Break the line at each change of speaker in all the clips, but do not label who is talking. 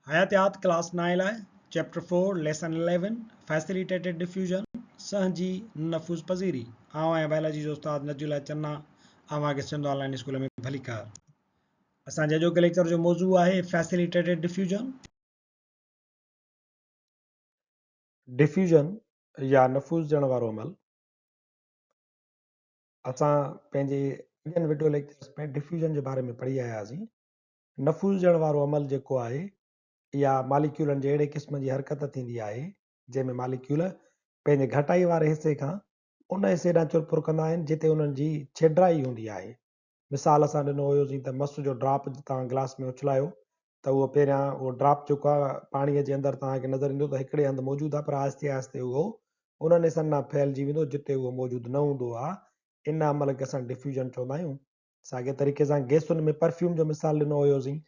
हयातियात class 9 लाइ chapter 4 lesson 11 facilitated diffusion सहजी नफूज़ पज़ीरी आउं आहियां बायोलॉजी जो उस्ताद नजुला चन्ना अव्हांखे सिंध ऑनलाइन स्कूल में भली कार असांजे अॼोके लेक्चर जो मौज़ू आहे फैसिलिटेटेड डिफ्यूजन डिफ्यूजन या नफूज़ ॾियण वारो अमल असां पंहिंजे इंडियन वीडियो लेक्चर्स में डिफ्यूजन जे बारे में पढ़ी आया हुआसीं नफूज़ ॾियण वारो अमल जेको आहे या मालिक्यूलनि जे अहिड़े क़िस्म जी हरकत थींदी आहे जंहिंमें मालिक्यूल पंहिंजे घटाई वारे हिसे खां उन हिसे ॾांहुं चुर पुर कंदा आहिनि जिते उन्हनि जी छिडराई हूंदी आहे। मिसाल असां ॾिनो हुयोसीं त मस जो ड्रॉप तव्हां गिलास में उछलायो त उहो पहिरियां उहो ड्रॉप जेको आहे पाणीअ जे अंदरि तव्हांखे नज़र ईंदो त हिकिड़े हंधि मौजूदु आहे पर आहिस्ते आहिस्ते उहो उन्हनि हिसनि सां फैलिजी वेंदो जिते उहो मौजूदु न हूंदो आहे। इन अमल खे असां डिफ्यूजन चवंदा आहियूं। साॻे तरीक़े सां गैसुनि में परफ्यूम जो मिसाल ॾिनो हुयोसीं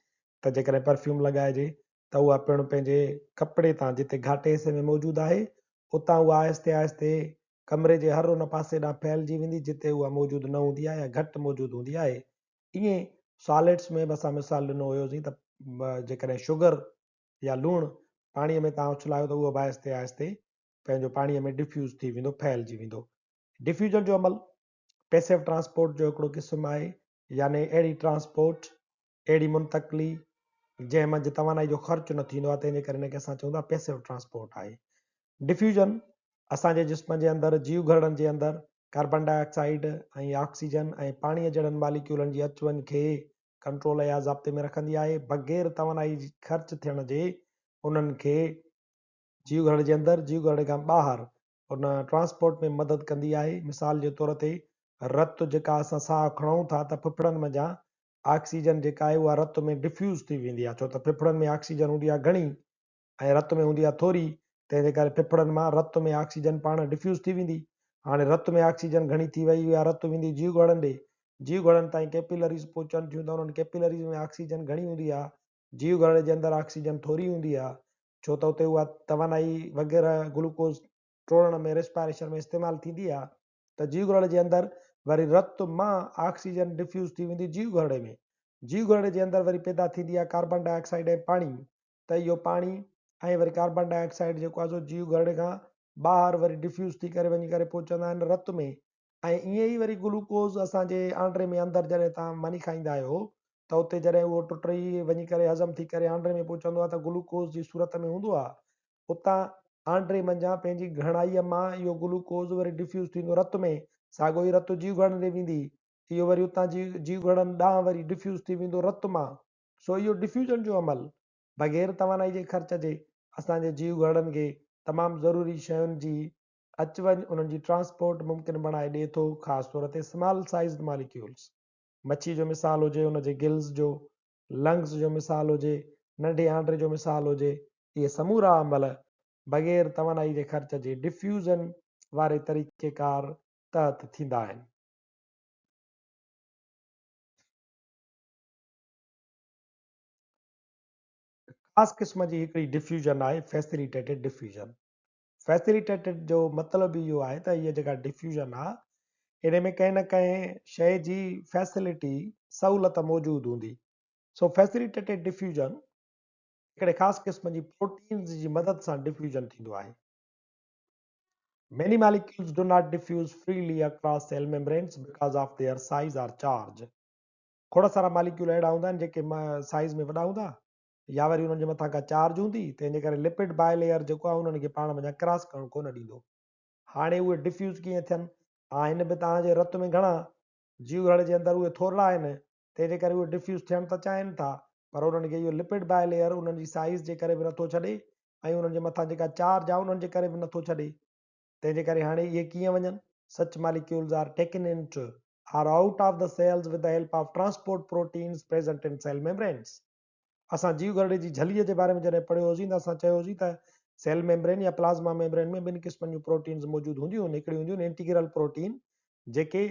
त जेकॾहिं परफ्यूम लॻाइजे त उहा पिणु पंहिंजे कपिड़े तां जिते घाटे हिसे में मौजूदु आहे उतां उहा आहिस्ते आहिस्ते कमरे जे हर उन पासे ॾांहुं फैलिजी वेंदी जिते उहा मौजूदु न हूंदी आहे या घटि मौजूदु हूंदी आहे। ईअं सॉलिड्स में बि असां मिसाल ॾिनो हुयोसीं त जेकॾहिं शुगर या लूणु पाणीअ में तव्हां उछलायो त उहो बि आहिस्ते आहिस्ते पंहिंजो पाणीअ में डिफ्यूज़ थी वेंदो फैलिजी वेंदो। डिफ्यूजन जो अमल पैसिव ट्रांसपोर्ट जो हिकिड़ो क़िस्म आहे यानी अहिड़ी ट्रांसपोर्ट अहिड़ी मुंतक़िली जंहिं मंझि तवानाई जो ख़र्चु न थींदो आहे तंहिंजे करे हिनखे असां चवंदा पैसिव ट्रांसपोर्ट आहे। डिफ्यूजन असांजे जिस्म जे अंदरि जीव घरनि जे अंदरि कार्बन डाइऑक्साइड ऐं ऑक्सीजन ऐं पाणीअ जहिड़नि मालिक्यूलनि जी अच वञ खे कंट्रोल या ज़ाब्ते में रखंदी आहे बग़ैर तवानाई ख़र्च थियण जे उन्हनि खे जीव घर जे अंदरि जीव घर खां ॿाहिरि उन ट्रांसपोर्ट में मदद कंदी आहे। मिसाल जे तौर ते रत जेका असां साह खणूं था त फिफड़नि मंझां ऑक्सीजन जेका आहे उहा रत में डिफ्यूज़ थी वेंदी आहे छो त फिफड़नि में ऑक्सीजन हूंदी आहे घणी ऐं रत में हूंदी आहे थोरी तंहिंजे करे फिफड़नि मां रत में ऑक्सीजन पाण डिफ्यूज़ थी वेंदी। हाणे रत में ऑक्सीजन घणी थी वई या रत वेंदी जीव घड़नि ॾे जीव घड़नि ताईं कैपिलरीज़ पहुचनि थियूं त उन्हनि कैपिलरीज़ में ऑक्सीजन घणी हूंदी आहे जीव घर जे अंदरि ऑक्सीजन थोरी हूंदी आहे छो त उते उहा तवानाई वग़ैरह ग्लूकोज टोड़ण में रेस्पायरेशन में इस्तेमालु थींदी आहे त जीव घड़ जे अंदरि वरी रत मां ऑक्सीजन डिफ्यूज़ थी वेंदी जीव घड़े में जीव घड़े जे अंदरि वरी पैदा थींदी आहे कार्बन डाइऑक्साइड ऐं पाणी त इहो पाणी ऐं वरी कार्बन डाइऑक्साइड जेको आहे सो जीव घड़े खां ॿाहिरि वरी डिफ्यूज़ थी करे वञी करे पहुचंदा आहिनि रत में ऐं ईअं ई वरी ग्लूकोज़ असांजे आंड्रे में अंदरि जॾहिं तव्हां मानी खाईंदा आहियो त उते जॾहिं उहो टुटी वञी करे हज़म थी करे आंड्रे में पहुचंदो आहे त ग्लूकोज़ जी सूरत में हूंदो आहे उतां आंड्रे मंझां पंहिंजी घणाईअ मां इहो ग्लूकोज़ वरी डिफ्यूज़ थींदो रत में साॻियो ई रत जीव घड़नि ॾे वेंदी इहो वरी उतां जीव घड़नि ॾांहुं वरी डिफ्यूज़ थी वेंदो रत मां। सो इहो डिफ्यूजन जो अमल बग़ैर तवानाई जे ख़र्च जे असांजे जीव घड़नि खे तमामु ज़रूरी शयुनि जी अच वञ उन्हनि जी ट्रांसपोर्ट मुमकिन बणाए ॾिए थो ख़ासि तौर ते स्मॉल साइज़ मालिक्यूल्स मच्छी जो मिसाल हुजे उनजे गिल्स जो लंग्स जो मिसाल हुजे नंढे आंड्रे जो मिसाल हुजे इहे समूरा अमल बग़ैर तवानाई जे ख़र्च जे डिफ्यूज़न वारे तरीक़ेकार तहत थींदा आहिनि। ख़ासि क़िस्म जी हिकिड़ी डिफ्यूजन आहे फैसिलिटेटेड डिफ्यूजन। फैसिलिटेटेड जो मतिलबु इहो आहे त इहा जेका डिफ्यूजन आहे इन में कंहिं न कंहिं शइ जी फैसिलिटी सहूलियत मौजूदु हूंदी। सो फैसिलिटेटेड डिफ्यूजन हिकिड़े ख़ासि क़िस्म जी प्रोटीन्स जी मदद सां डिफ्यूजन थींदो आहे। Many molecules do not diffuse freely across cell membranes because of their size or charge. खोड़ सारा मालिक्यूल अहिड़ा हूंदा आहिनि जेके साइज़ में वॾा हूंदा या वरी उन्हनि जे मथां का चार्ज हूंदी तंहिंजे करे लिपिड बायलेयर जेको आहे उन्हनि खे पाण वञा क्रॉस करणु कोन ॾींदो। हाणे उहे डिफ्यूज़ कीअं थियनि हिन में तव्हांजे रत में घणा जीव घर जे अंदरि उहे थोरा आहिनि तंहिंजे करे उहे डिफ्यूज़ थियण त चाहिनि था पर उन्हनि खे इहो लिपिड बायलेयर उन्हनि जी साइज़ जे करे बि नथो छॾे ऐं उन्हनि जे मथां जेका चार्ज आहे उन्हनि जे करे बि नथो छॾे तंहिंजे करे हाणे इहे कीअं वञनि such molecules are taken into are out of the cells with the help of transport proteins present in cell membranes. असां जीव घरड़े जी झलीअ जे बारे में जॾहिं पढ़ियोसीं त असां चयोसीं त सेल मेम्ब्रेन या प्लाज़्मा मेम्ब्रेन में ॿिनि क़िस्मनि जूं प्रोटीन्स मौजूदु हूंदियूं आहिनि। हिकिड़ी हूंदियूं आहिनि इंटीग्रल प्रोटीन जेके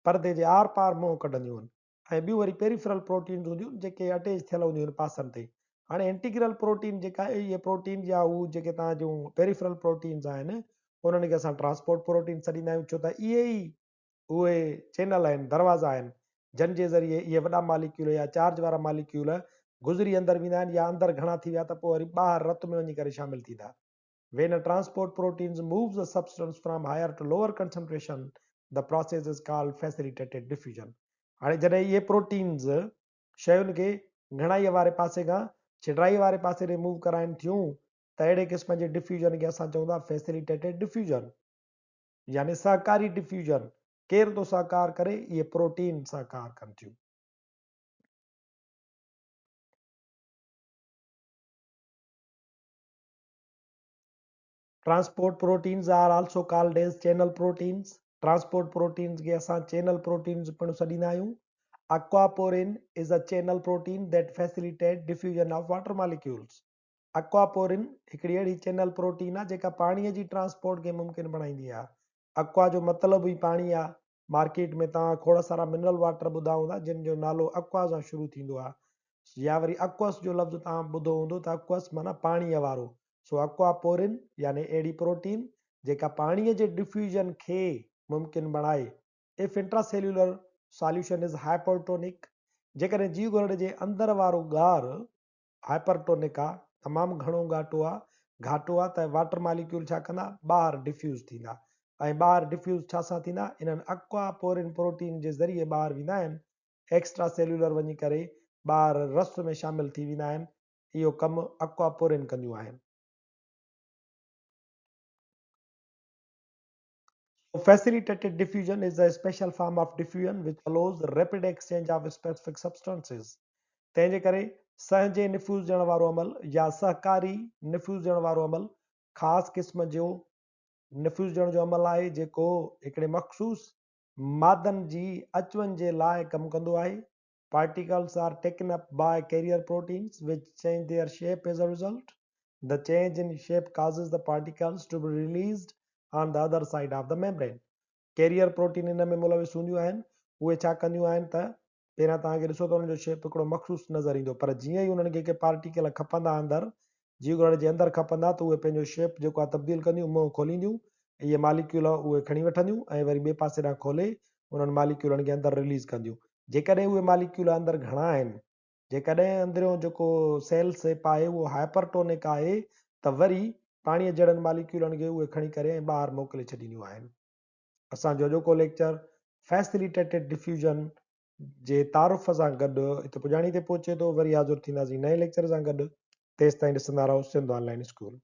परदे जे आर पार मुंहुं कढंदियूं आहिनि ऐं ॿियूं वरी पेरिफेरल प्रोटीन्स हूंदियूं आहिनि जेके अटैच थियल हूंदियूं आहिनि पासनि ते। हाणे इंटीग्रल प्रोटीन जेका आहे इहे प्रोटीन या उहे जेके तव्हां जूं पेरिफेरल प्रोटीन्स आहिनि उन्हनि खे असां ट्रांसपोर्ट प्रोटीन सॾींदा आहियूं छो त इहे ई उहे चैनल आहिनि दरवाज़ा आहिनि जंहिंजे ज़रिए इहे वॾा मालिक्यूल या चार्ज वारा मालिक्यूल गुज़री अंदरि वेंदा आहिनि या अंदरि घणा थी विया त पोइ वरी ॿाहिरि रत में वञी करे शामिल थींदा. When a transport proteins moves a substance from higher to lower concentration, the process is called facilitated diffusion. हाणे जॾहिं इहे प्रोटीन्स शयुनि खे घणाईअ वारे पासे खां छिटाई वारे पासे ॾे मूव कराइनि थियूं त अहिड़े क़िस्म जे डिफ्यूजन खे असां चऊं था फैसिलिटेटेड डिफ्यूजन यानी सहकारी डिफ्यूजन. केरु थो सहकार करे? इहे प्रोटीन सहकार कनि थियूं. Transport proteins are also called as channel proteins. Transport proteins खे असां channel proteins पिणु सॾींदा आहियूं. Aquaporin is a channel protein that facilitates diffusion of water molecules. Aquaporin हिकिड़ी अहिड़ी channel protein आहे जेका पाणीअ जी ट्रांसपोर्ट खे मुमकिन बणाईंदी आहे. Aqua जो मतिलबु ई पाणी आहे. मार्केट में तव्हां खोड़ सारा मिनरल वाटर ॿुधा हूंदा जिन जो नालो aqua सां शुरू थींदो आहे, या वरी aqueous जो लफ़्ज़ तव्हां ॿुधो हूंदो त aqueous माना पाणीअ वारो. सो aquaporin यानी अहिड़ी प्रोटीन जेका पाणीअ जे डिफ्यूजन खे मुमकिन बणाए. If intracellular solution is hypertonic, जेकॾहिं जीव ॻोढ़े जे अंदरि वारो ॻार हाइपरटोनिक आहे, तमामु घणो घाटो आहे त वाटर मालिक्यूल छा कंदा? ॿाहिरि डिफ्यूज़ थींदा. ऐं ॿाहिरि डिफ्यूज़ छा सां थींदा? इन्हनि aquaporin प्रोटीन जे ज़रिए ॿाहिरि वेंदा आहिनि. एक्स्ट्रा सेल्यूलर वञी करे ॿाहिरि रस में शामिल थी वेंदा आहिनि. इहो कमु aquaporin कंदियूं आहिनि. Facilitated diffusion is a special form of diffusion which allows the rapid exchange of specific substances. तंहिंजे करे सहजे निफ्यूज़ ॾियण वारो अमल या सहकारी निफ्यूज़ ॾियण वारो अमल ख़ासि क़िस्म जो निफ्यूज़ ॾियण जो अमल आहे जेको हिकिड़े मख़सूस मादनि जी अचवञ जे लाइ कमु कंदो आहे. Particles are taken up by carrier proteins which change their shape as a result. The change in shape causes the particles to be released on the other side of the membrane. Carrier protein इन में मुलविस हूंदियूं आहिनि. उहे छा कंदियूं आहिनि त पहिरियां तव्हांखे ॾिसो त उन्हनि जो शेप हिकिड़ो मख़सूस नज़र ईंदो, पर जीअं ई उन्हनि खे के पार्टिकल खपंदा अंदरि जीव ॻोढ़े जे अंदरि खपंदा त उहे पंहिंजो शेप जेको आहे तब्दील कंदियूं, मुंहुं खोलींदियूं, इहे मालिक्यूल उहे खणी वठंदियूं ऐं वरी ॿिए पासे ॾांहुं खोले उन्हनि मालिक्यूलनि खे अंदरि रिलीज़ कंदियूं. जेकॾहिं उहे मालिक्यूल अंदरि घणा आहिनि, जेकॾहिं अंदरियों जेको सेल शेप आहे उहो हाइपरटोनिक आहे त वरी पाणीअ जहिड़नि मालिक्यूलनि खे उहे खणी करे ऐं ॿाहिरि मोकिले छॾींदियूं आहिनि. असांजो जेको लेक्चर फैसिलिटेटेड डिफ्यूजन जे तारुफ़ सां गॾु हिते पुॼाणी ते पहुचे थो. वरी हाज़ुर थींदासीं नए लेक्चर सां गॾु. तेसिताईं ॾिसंदा रहो सिंध ऑनलाइन स्कूल.